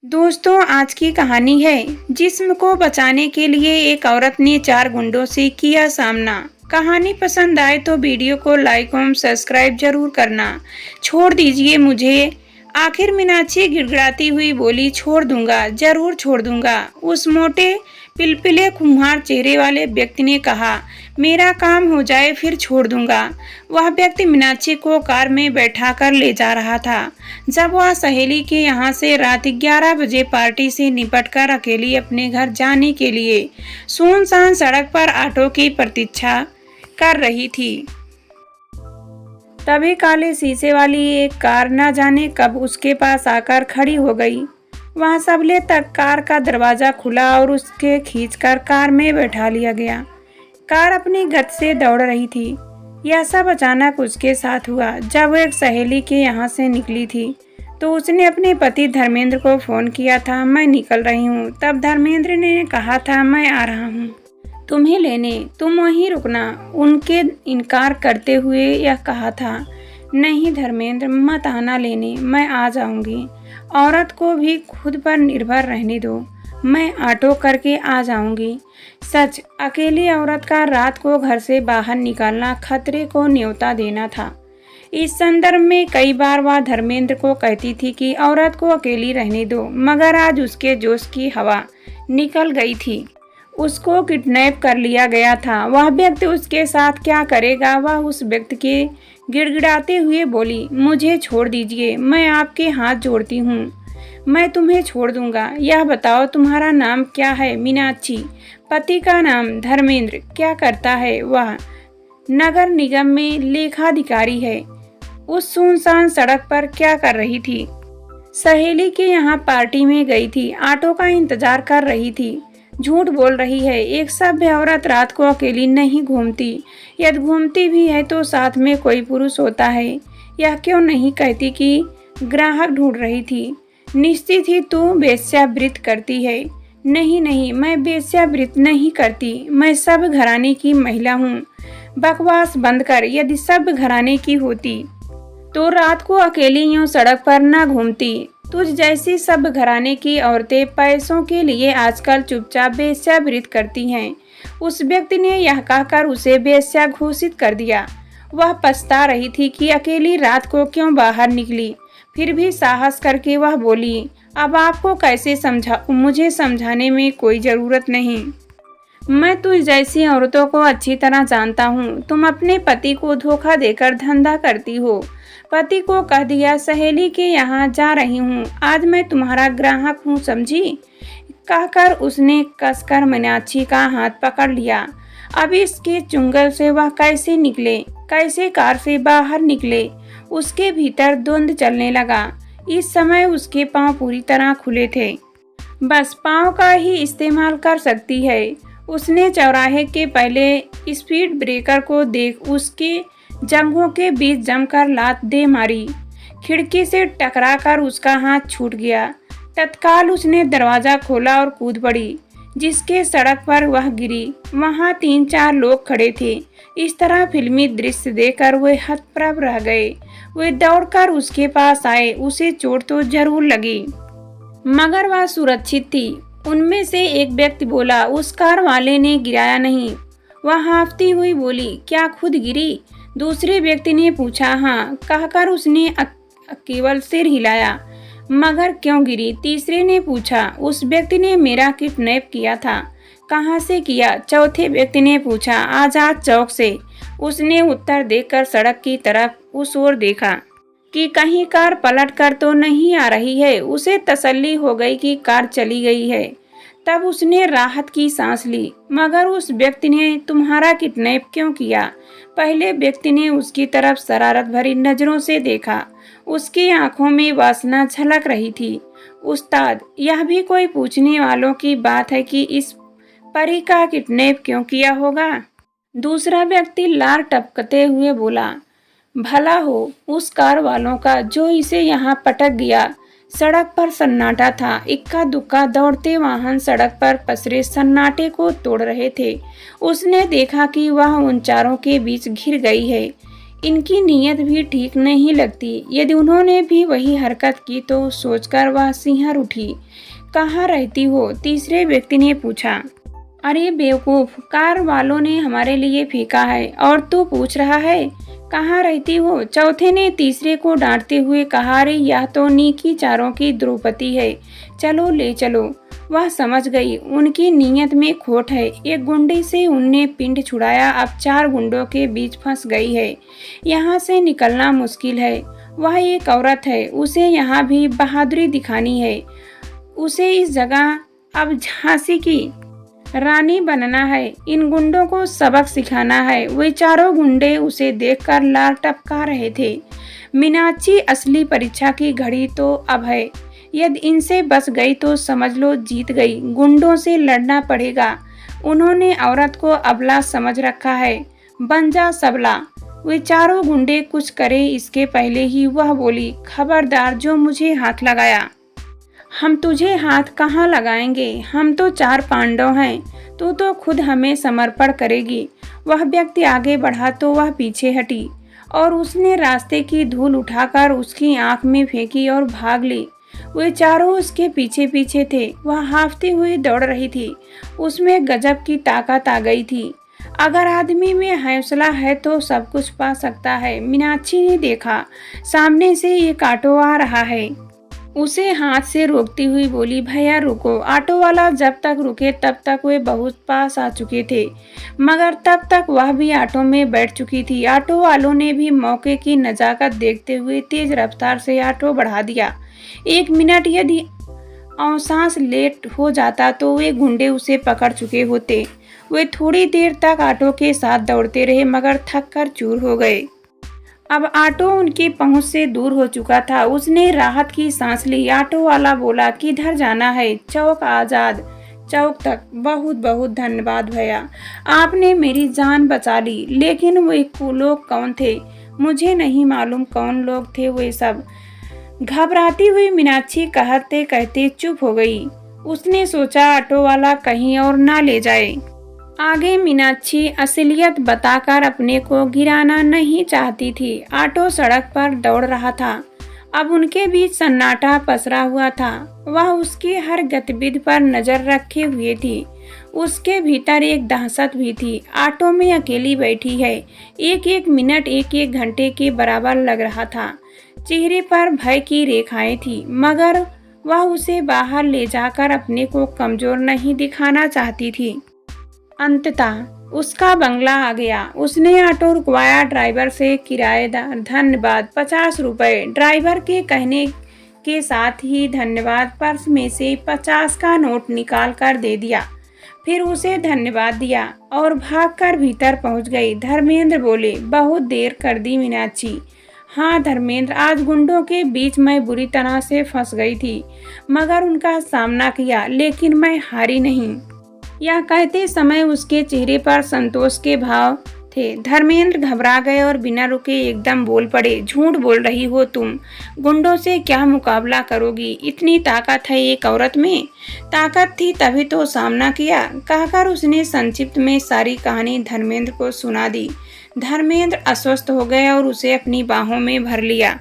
दोस्तों, आज की कहानी है जिस्म को बचाने के लिए एक औरत ने 4 गुंडों से किया सामना। कहानी पसंद आए तो वीडियो को लाइक और सब्सक्राइब जरूर करना। छोड़ दीजिए मुझे। आखिर मीनाक्षी गिड़गिड़ाती हुई बोली, छोड़ दूंगा, जरूर छोड़ दूंगा। उस मोटे पिलपिले कुम्हार चेहरे वाले व्यक्ति ने कहा, मेरा काम हो जाए फिर छोड़ दूंगा। वह व्यक्ति मीनाक्षी को कार में बैठा कर ले जा रहा था। जब वह सहेली के यहाँ से रात 11 बजे पार्टी से निपटकर अकेली अपने घर जाने के लिए सुनसान सड़क पर ऑटो की प्रतीक्षा कर रही थी, तभी काले शीशे वाली एक कार न जाने कब उसके पास आकर खड़ी हो गई। वहां सबले तक कार का दरवाजा खुला और उसके खींचकर कार में बैठा लिया गया। कार अपनी गति से दौड़ रही थी। यह सब अचानक उसके साथ हुआ। जब वो एक सहेली के यहाँ से निकली थी तो उसने अपने पति धर्मेंद्र को फोन किया था, मैं निकल रही हूँ। तब धर्मेंद्र ने कहा था, मैं आ रहा हूँ तुम्हें लेने, तुम वहीं रुकना। उनके इनकार करते हुए यह कहा था, नहीं धर्मेंद्र, मत आना लेने, मैं आ जाऊंगी। औरत को भी खुद पर निर्भर रहने दो, मैं ऑटो करके आ जाऊंगी। सच, अकेली औरत का रात को घर से बाहर निकलना खतरे को न्योता देना था। इस संदर्भ में कई बार वह धर्मेंद्र को कहती थी कि औरत को अकेली रहने दो, मगर आज उसके जोश की हवा निकल गई थी। उसको किडनैप कर लिया गया था। वह व्यक्ति उसके साथ क्या करेगा? वह उस व्यक्ति के गिड़गिड़ाते हुए बोली, मुझे छोड़ दीजिए, मैं आपके हाथ जोड़ती हूँ, मैं तुम्हें छोड़ दूंगा। यह बताओ तुम्हारा नाम क्या है? मीनाक्षी। पति का नाम धर्मेंद्र। क्या करता है वह? नगर निगम में लेखाधिकारी है। उस सुनसान सड़क पर क्या कर रही थी? सहेली के यहाँ पार्टी में गई थी, ऑटो का इंतजार कर रही थी। झूठ बोल रही है। एक सभ्य औरत रात को अकेली नहीं घूमती। यदि घूमती भी है तो साथ में कोई पुरुष होता है। यह क्यों नहीं कहती कि ग्राहक ढूंढ रही थी? निश्चित ही तू वेश्यावृत्ति करती है। नहीं नहीं, मैं वेश्यावृत्ति नहीं करती, मैं सब घराने की महिला हूँ। बकवास बंद कर। यदि सब घराने की होती तो रात को अकेली यूं सड़क पर न घूमती। तुझ जैसी सब घराने की औरतें पैसों के लिए आजकल चुपचाप वेश्यावृत्ति करती हैं। उस व्यक्ति ने यह कहकर उसे वेश्या घोषित कर दिया। वह पछता रही थी कि अकेली रात को क्यों बाहर निकली। फिर भी साहस करके वह बोली, अब आपको कैसे समझाऊं? मुझे समझाने में कोई जरूरत नहीं। मैं तुझ जैसी औरतों को अच्छी तरह जानता हूँ। तुम अपने पति को धोखा देकर धंधा करती हो। पति को कह दिया, सहेली के यहाँ जा रही हूँ, आज मैं तुम्हारा ग्राहक हूँ, समझी? कहकर उसने कसकर मीनाक्षी का हाथ पकड़ लिया। अब इसके चुंगल से वह कैसे निकले, कैसे कार से बाहर निकले? उसके भीतर द्वंद्व चलने लगा। इस समय उसके पांव पूरी तरह खुले थे, बस पांव का ही इस्तेमाल कर सकती है। उसने चौराहे के पहले स्पीड ब्रेकर को देख उसके जंघों के बीच जमकर लात दे मारी। खिड़की से टकराकर उसका हाथ छूट गया। तत्काल उसने दरवाजा खोला और कूद पड़ी। जिसके सड़क पर वह गिरी वहां 3-4 लोग खड़े थे। इस तरह फिल्मी दृश्य देखकर वे हतप्रभ रह गए। वे दौड़कर उसके पास आए। उसे चोट तो जरूर लगी, मगर वह सुरक्षित थी। उनमें से एक व्यक्ति बोला, उस कार वाले ने गिराया नहीं। वह हाँफती हुई बोली, क्या खुद गिरी? दूसरे व्यक्ति ने पूछा, हाँ, कहकर उसने केवल सिर हिलाया। मगर क्यों गिरी? तीसरे ने पूछा। उस व्यक्ति ने मेरा किडनैप किया था। कहाँ से किया? चौथे व्यक्ति ने पूछा। आजाद चौक से। उसने उत्तर देकर सड़क की तरफ उस ओर देखा कि कहीं कार पलट कर तो नहीं आ रही है। उसे तसल्ली हो गई कि कार चली गई है। तब उसने राहत की सांस ली। मगर उस व्यक्ति ने तुम्हारा किडनैप क्यों किया? पहले व्यक्ति ने उसकी तरफ शरारत भरी नजरों से देखा। उसकी आंखों में वासना झलक रही थी। उस्ताद, यह भी कोई पूछने वालों की बात है कि इस परी का किडनैप क्यों किया होगा? दूसरा व्यक्ति लार टपकते हुए बोला, भला हो उस कार वालों का जो इसे यहाँ पटक गया। सड़क पर सन्नाटा था। इक्का दुक्का दौड़ते वाहन सड़क पर पसरे सन्नाटे को तोड़ रहे थे। उसने देखा कि वह उन चारों के बीच घिर गई है। इनकी नीयत भी ठीक नहीं लगती। यदि उन्होंने भी वही हरकत की तो सोचकर वह सिंहर उठी। कहाँ रहती हो? तीसरे व्यक्ति ने पूछा। अरे बेवकूफ, कार वालों ने हमारे लिए फेंका है और तू पूछ रहा है कहाँ रहती हो? चौथे ने तीसरे को डांटते हुए कहा। अरे यह तो नीकी चारों की द्रौपदी है, चलो ले चलो। वह समझ गई उनकी नीयत में खोट है। एक गुंडे से उनने पिंड छुड़ाया, अब 4 गुंडों के बीच फंस गई है। यहाँ से निकलना मुश्किल है। वह एक औरत है, उसे यहाँ भी बहादुरी दिखानी है। उसे इस जगह अब झांसी की रानी बनना है। इन गुंडों को सबक सिखाना है। वे चारों गुंडे उसे देखकर लार टपका रहे थे। मीनाक्षी, असली परीक्षा की घड़ी तो अब है। यदि इनसे बच गई तो समझ लो जीत गई। गुंडों से लड़ना पड़ेगा। उन्होंने औरत को अबला समझ रखा है। बन जा सबला। वे चारों गुंडे कुछ करे इसके पहले ही वह बोली, खबरदार जो मुझे हाथ लगाया। हम तुझे हाथ कहाँ लगाएंगे? हम तो 4 पांडव हैं। तू तो खुद हमें समर्पण करेगी। वह व्यक्ति आगे बढ़ा तो वह पीछे हटी और उसने रास्ते की धूल उठाकर उसकी आंख में फेंकी और भाग ली। वे चारों उसके पीछे पीछे थे। वह हांफती हुई दौड़ रही थी। उसमें गजब की ताकत आ गई थी। अगर आदमी में हौसला है तो सब कुछ पा सकता है। मीनाक्षी ने देखा, सामने से एक ऑटो आ रहा है। उसे हाथ से रोकती हुई बोली, भैया रुको। ऑटो वाला जब तक रुके तब तक वे बहुत पास आ चुके थे, मगर तब तक वह भी ऑटो में बैठ चुकी थी। ऑटो वालों ने भी मौके की नजाकत देखते हुए तेज रफ्तार से ऑटो बढ़ा दिया। 1 मिनट यदि अवसांस लेट हो जाता तो वे गुंडे उसे पकड़ चुके होते। वे थोड़ी देर तक ऑटो के साथ दौड़ते रहे मगर थक कर चूर हो गए। अब ऑटो उनकी पहुंच से दूर हो चुका था। उसने राहत की सांस ली। ऑटो वाला बोला, किधर जाना है? चौक आजाद चौक तक। बहुत बहुत धन्यवाद भैया, आपने मेरी जान बचा ली। लेकिन वे लोग कौन थे? मुझे नहीं मालूम कौन लोग थे वे सब। घबराती हुई मीनाक्षी कहते कहते चुप हो गई। उसने सोचा ऑटो वाला कहीं और ना ले जाए। आगे मीनाक्षी असलियत बताकर अपने को गिराना नहीं चाहती थी। ऑटो सड़क पर दौड़ रहा था। अब उनके बीच सन्नाटा पसरा हुआ था। वह उसकी हर गतिविधि पर नजर रखे हुए थी। उसके भीतर एक दहशत भी थी। ऑटो में अकेली बैठी है। एक एक मिनट एक एक घंटे के बराबर लग रहा था। चेहरे पर भय की रेखाएं थी, मगर वह उसे बाहर ले जाकर अपने को कमजोर नहीं दिखाना चाहती थी। अंततः उसका बंगला आ गया। उसने ऑटो रुकवाया। ड्राइवर से किराएदार, धन्यवाद 50 रुपए। ड्राइवर के कहने के साथ ही धन्यवाद पर्स में से 50 का नोट निकाल कर दे दिया। फिर उसे धन्यवाद दिया और भागकर भीतर पहुंच गई। धर्मेंद्र बोले, बहुत देर कर दी मीनाक्षी। हाँ धर्मेंद्र, आज गुंडों के बीच मैं बुरी तरह से फंस गई थी, मगर उनका सामना किया, लेकिन मैं हारी नहीं। यह कहते समय उसके चेहरे पर संतोष के भाव थे। धर्मेंद्र घबरा गए और बिना रुके एकदम बोल पड़े, झूठ बोल रही हो तुम। गुंडों से क्या मुकाबला करोगी? इतनी ताकत है एक औरत में? ताकत थी तभी तो सामना किया, कहकर उसने संक्षिप्त में सारी कहानी धर्मेंद्र को सुना दी। धर्मेंद्र अस्वस्थ हो गए और उसे अपनी बाहों में भर लिया।